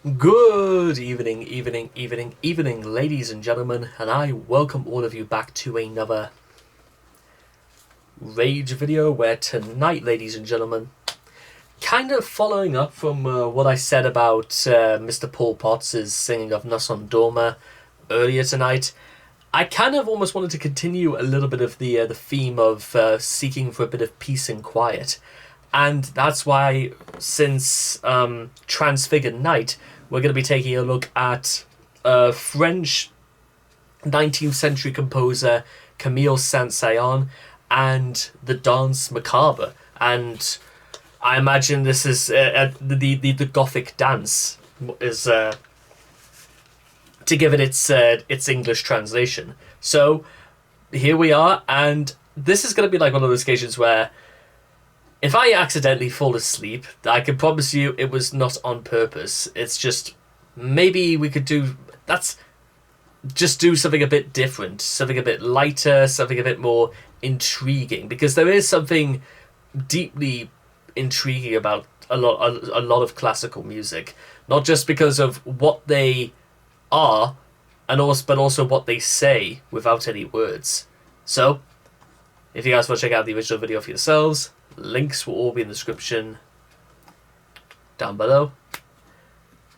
Good evening, ladies and gentlemen, and I welcome all of you back to another Rage video where tonight, ladies and gentlemen, kind of following up from what I said about Mr. Paul Potts' singing of Nasson Dorma earlier tonight. I kind of almost wanted to continue a little bit of the theme of seeking for a bit of peace and quiet. And that's why, since Transfigured Night, we're going to be taking a look at French 19th century composer Camille Saint-Saëns and the Danse Macabre. And I imagine this is the Gothic dance is to give it its English translation. So here we are, and this is going to be like one of those occasions where if I accidentally fall asleep, I can promise you it was not on purpose. It's just, maybe we could do something a bit different, something a bit lighter, something a bit more intriguing, because there is something deeply intriguing about a lot of classical music, not just because of what they are, but also what they say without any words. So, if you guys want to check out the original video for yourselves, links will all be in the description down below.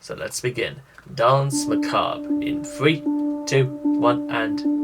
So let's begin. Danse Macabre in 3, 2, 1, and...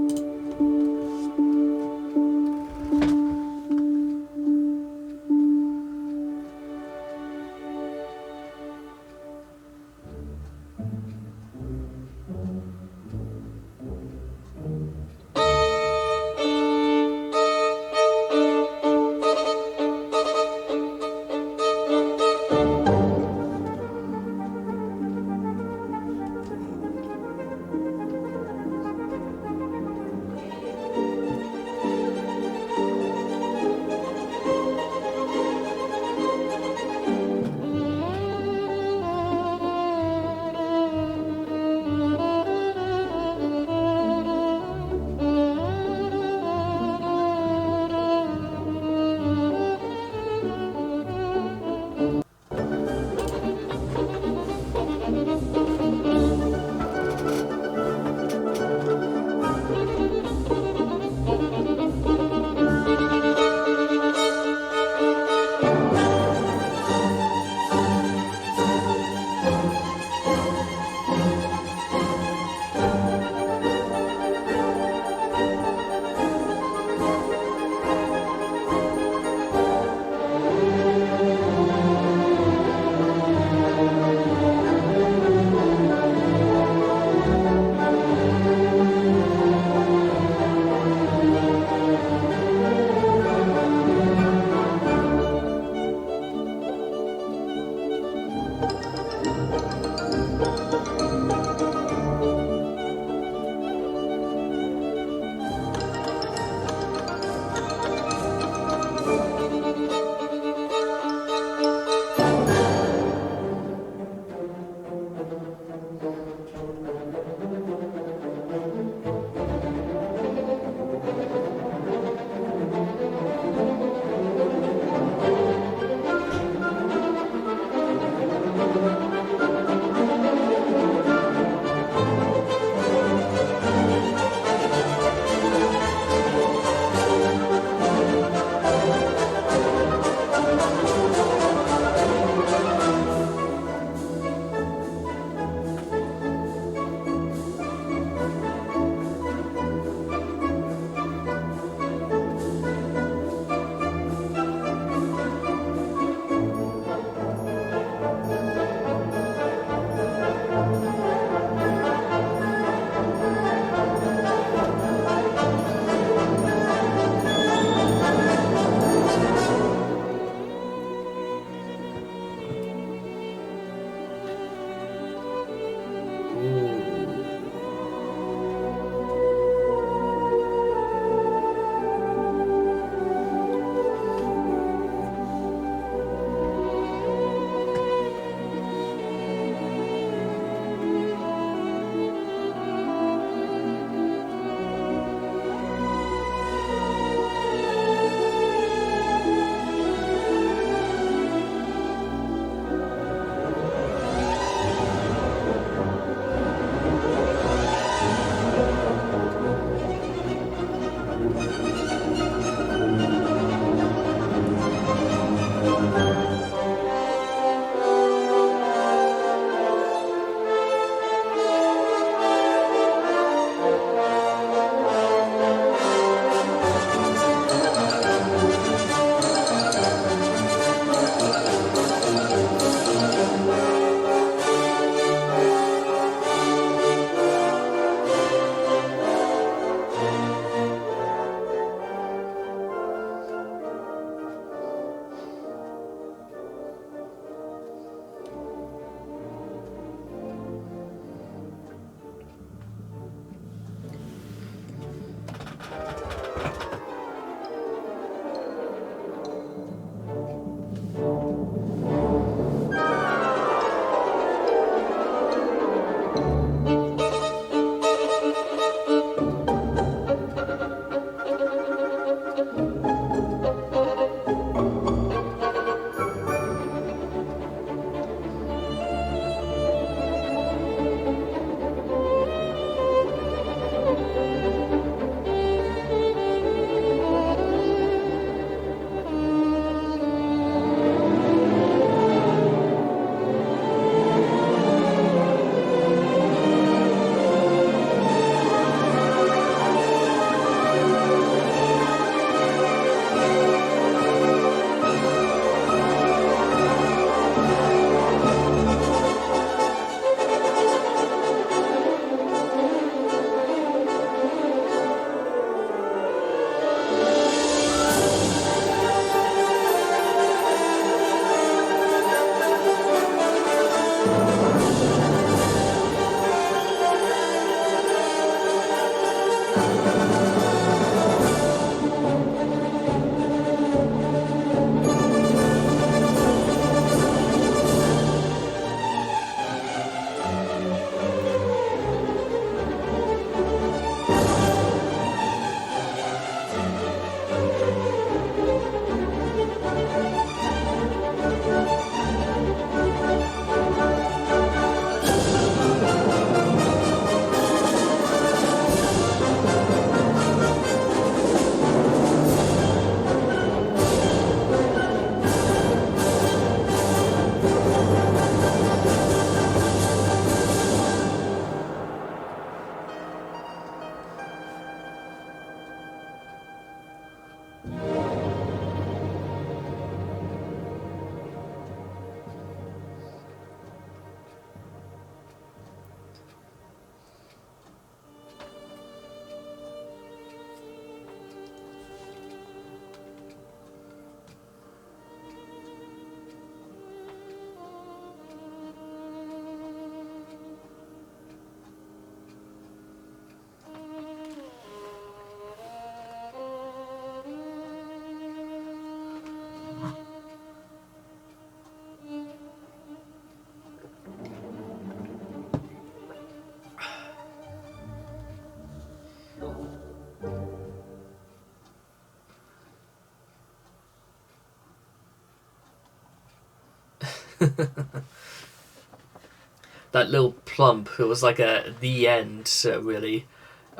That little plump. It was like the end, really.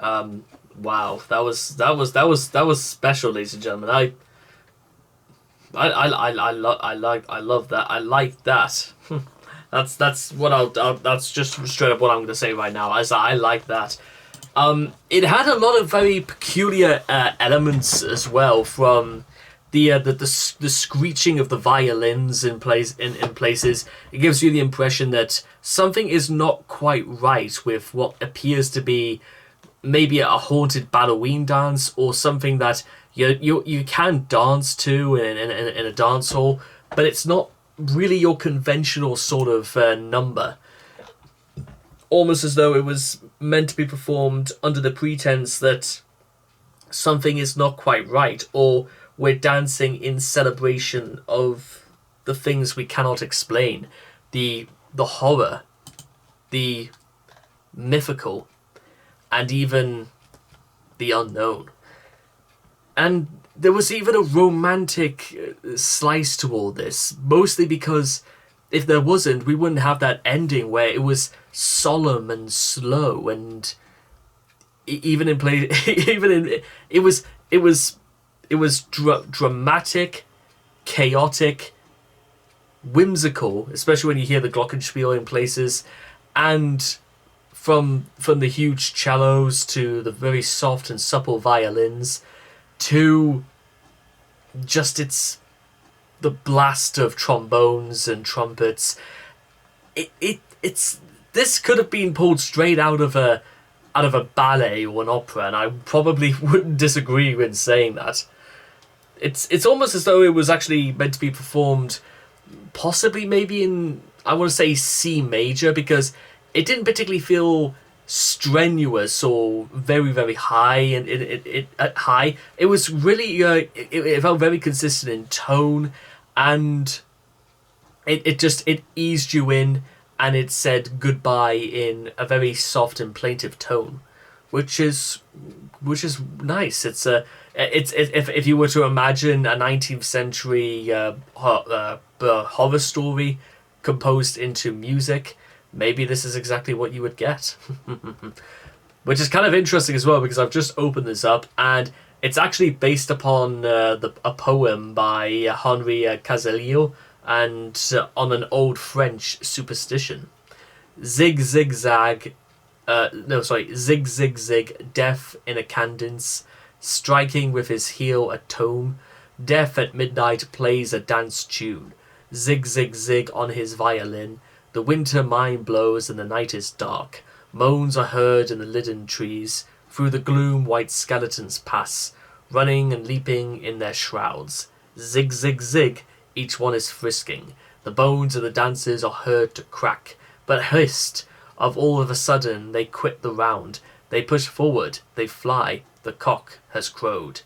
Wow, that was special, ladies and gentlemen. I love that. I like that. That's what that's just straight up what I'm gonna say right now. As I like that. It had a lot of very peculiar elements as well, from the screeching of the violins in places. It gives you the impression that something is not quite right with what appears to be maybe a haunted Halloween dance, or something that you can dance to in a dance hall, but it's not really your conventional sort of number. Almost as though it was meant to be performed under the pretense that something is not quite right, or we're dancing in celebration of the things we cannot explain, the horror, the mythical, and even the unknown. And there was even a romantic slice to all this, mostly because if there wasn't, we wouldn't have that ending where it was solemn and slow, and even in play, even in it was dramatic, chaotic, whimsical, especially when you hear the glockenspiel in places, and from the huge cellos to the very soft and supple violins to just the blast of trombones and trumpets. It's this could have been pulled straight out of a ballet or an opera, and I probably wouldn't disagree in saying that. It's almost as though it was actually meant to be performed possibly maybe in, I want to say, C major, because it didn't particularly feel strenuous or very, very high, and high. It was really it felt very consistent in tone, and it eased you in, and it said goodbye in a very soft and plaintive tone, which is nice. It's if you were to imagine a 19th century horror story composed into music, maybe this is exactly what you would get. Which is kind of interesting as well, because I've just opened this up, and it's actually based upon a poem by Henri Cazelio, and on an old French superstition. Zig zig zag, zig zig zig, deaf in a cadence, striking with his heel a tone. Deaf at midnight plays a dance tune. Zig zig zig on his violin. The winter mind blows and the night is dark. Moans are heard in the linden trees. Through the gloom white skeletons pass, running and leaping in their shrouds. Zig zig zig, each one is frisking. The bones of the dancers are heard to crack. But hist, all of a sudden they quit the round. They push forward, they fly, the cock has crowed.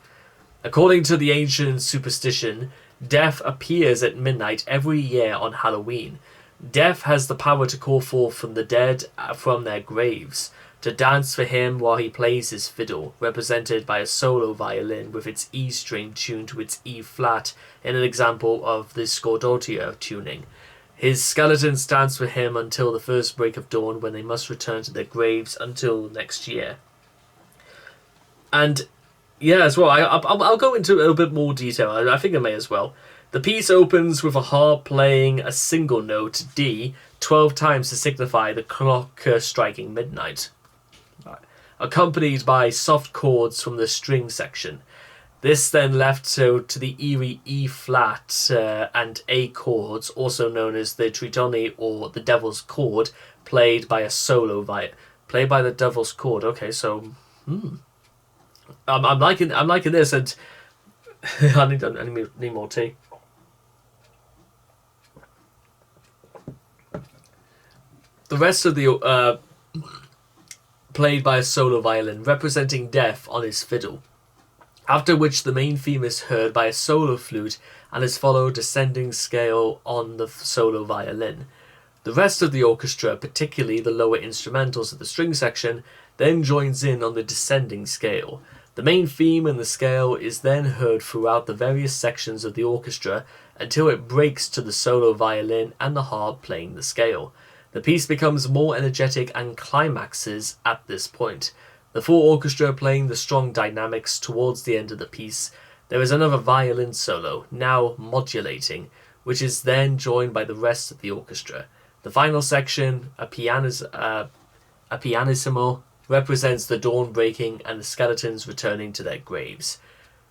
According to the ancient superstition, Death appears at midnight every year on Halloween. Death has the power to call forth from the dead from their graves, to dance for him while he plays his fiddle, represented by a solo violin with its E string tuned to its E flat in an example of the Scordotia tuning. His skeletons dance for him until the first break of dawn, when they must return to their graves until next year. And yeah, as well, I'll go into a little bit more detail. I think I may as well. The piece opens with a harp playing a single note, D, 12 times to signify the clock striking midnight, accompanied by soft chords from the string section. This then left to the eerie E flat and A chords, also known as the tritone or the devil's chord, played by a solo played by the devil's chord. Okay, so I'm liking this, and I need more tea. The rest of the played by a solo violin, representing Death on his fiddle. After which the main theme is heard by a solo flute and is followed descending scale on the solo violin. The rest of the orchestra, particularly the lower instrumentals of the string section, then joins in on the descending scale. The main theme in the scale is then heard throughout the various sections of the orchestra until it breaks to the solo violin and the harp playing the scale. The piece becomes more energetic and climaxes at this point. The full orchestra playing the strong dynamics towards the end of the piece. There is another violin solo, now modulating, which is then joined by the rest of the orchestra. The final section, a pianissimo, represents the dawn breaking and the skeletons returning to their graves.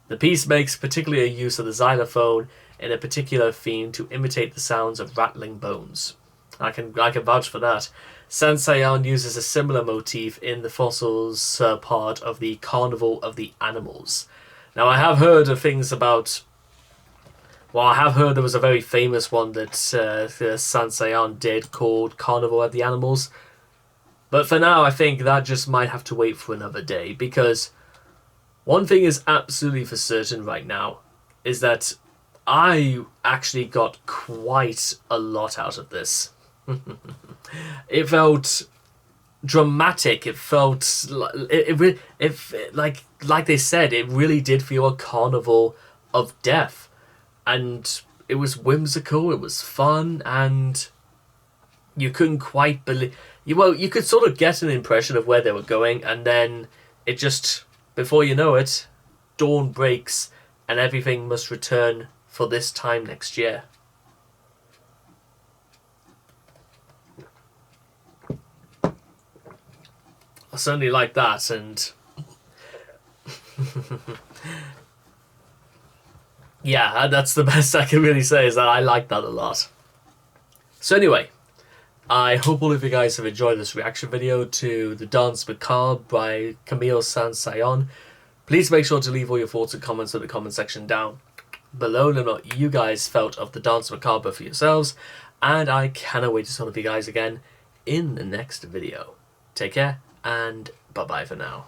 The piece makes particular use of the xylophone in a particular theme to imitate the sounds of rattling bones. I can vouch for that. Sainte uses a similar motif in the fossils part of the Carnival of the Animals. Now, I have heard of things about... Well, I have heard there was a very famous one that Sainte did called Carnival of the Animals. But for now, I think that just might have to wait for another day, because one thing is absolutely for certain right now, is that I actually got quite a lot out of this. It felt dramatic. It felt like they said, it really did feel a carnival of death, and it was whimsical. It was fun, and you couldn't quite believe. You could sort of get an impression of where they were going, and then it just, before you know it, dawn breaks, and everything must return for this time next year. I certainly like that, and yeah, that's the best I can really say, is that I like that a lot. So anyway, I hope all of you guys have enjoyed this reaction video to the Danse Macabre by Camille Sainte. Please make sure to leave all your thoughts and comments in the comment section down below. Let me know what you guys felt of the Danse Macabre for yourselves, and I cannot wait to talk to you guys again in the next video. Take care, and bye-bye for now.